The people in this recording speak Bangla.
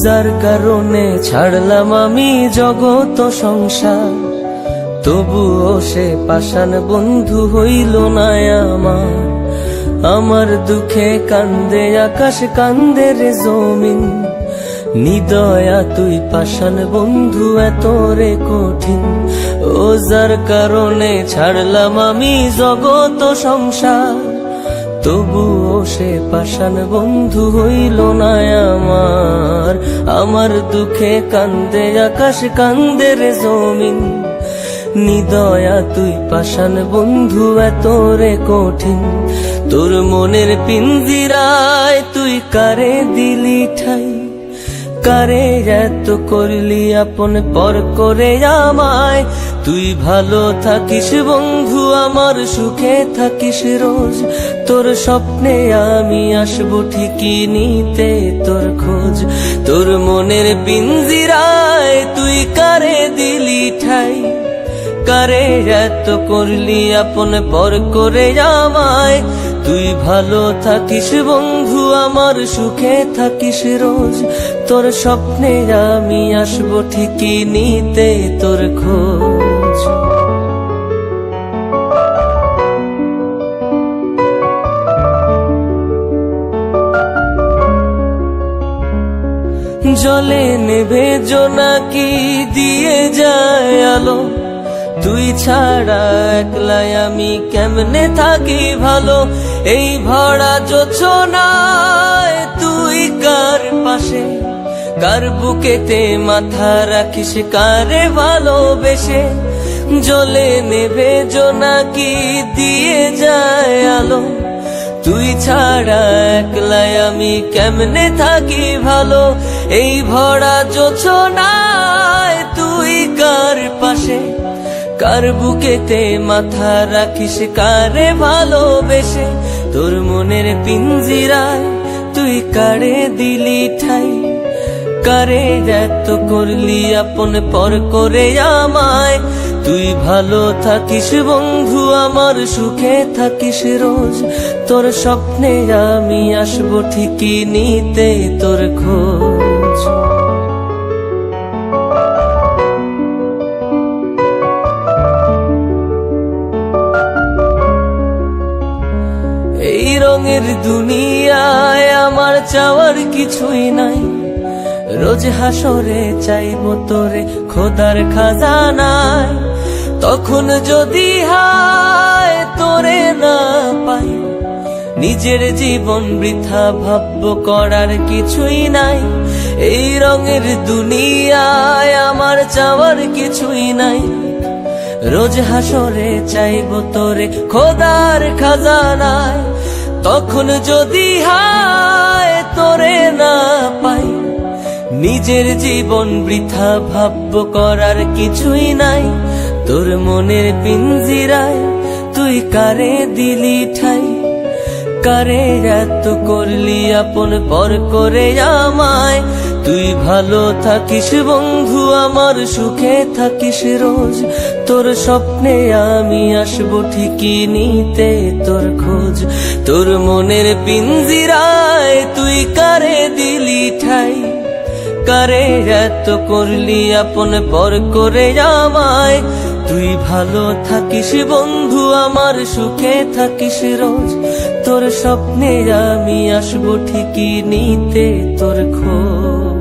যার কারণে ছাড়লাম আমি জগত সংসার, তবুও সে পাষাণ বন্ধু হইল না আমার। আমার দুঃখে কান্দে আকাশ, কান্দে রে জমিন, নিদয়া তুই পাষাণ বন্ধু এত রে কঠিন। ও যার কারণে ছাড়লাম আমি জগত সংসার, তবুও সে পাষাণ বন্ধু হইল না আমার। আমার দুঃখে কান্দে আকাশ, কান্দে রে জমিন, নিদয়া তুই পাষাণ বন্ধু এত রে কঠিন। তোর মনের পিঞ্জিরায় তুই কারে দিলি ঠাই, কারে এত করলি আপন পর করে আমায়। তুই ভালো থাকিস বন্ধু আমার, সুখে থাকিস রোজ, তোর স্বপ্নে আমি আসবো ঠিকই নিতে তোর খোঁজ। তোর মনের পিঞ্জিরায় তুই কারে দিলি ঠাই, কারে এত করলি আপন পর করে আমায়। তুই ভালো থাকিস বন্ধু আমার, সুখে থাকিস রোজ, তোর স্বপ্নে আমি আসবো ঠিকই নিতে তোর খোঁজ। জলে নেভে জোনাকি দিয়ে যায় আলো, তুই ছাড়া একলাই আমি কেমনে থাকি ভালো। এই ভরা জোছনায় তুই কার পাশে, কার বুকেতে মাথা রাখিস, কারে ভালোবেসে। জলে নেভে জোনাকি দিয়ে যায় আলো, তুই ছাড়া একলাই আমি কেমনে থাকি ভালো। এই ভরা জোছনায় তুই কার পাশে, কার বুকেতে মাথা রাখিস, কারে ভালোবেসে। তোর মনের পিঞ্জিরায় তুই কারে দিলি ঠাই, কারে এত করলি আপন পর করে আমায়। তুই ভালো থাকিস বন্ধু আমার, সুখে থাকিস রোজ, তোর স্বপ্নে আমি আসবো ঠিকই নিতে তোর খোঁজ। এই রঙের দুনিয়ায় আমার চাওয়ার কিছুই নাই, রোজ হাসরে চাইবো তোরে খোদার খাজানায়। তখন যদি হায় তোরে না পাই, নিজের জীবন বৃথা ভাববো, করার কিছুই নাই। এই রঙের দুনিয়ায় আমার চাওয়ার কিছুই নাই, রোজ হাসরে চাইবো তোরে খোদার খাজানায়। তখন যদি হায় তোরে না পাই, নিজের জীবন বৃথা ভাববো, করার কিছুই নাই। তোর মনের পিঞ্জিরায় তুই কারে দিলি ঠাই, কারে এত করলি আপন পর করে আমায়। তুই ভালো থাকিস বন্ধু আমার, সুখে থাকিস রোজ, তোর স্বপ্নে আমি আসবো ঠিকই নিতে তোর খোঁজ। তোর মনের পিঞ্জিরায় তুই কারে দিলি ঠাই, কারে এত করলি আপন পর করে আমায়। তুই ভালো থাকিস বন্ধু আমার, সুখে থাকিস রোজ, তোর স্বপ্নে আমি আসবো ঠিকই নিতে তোর খোঁজ।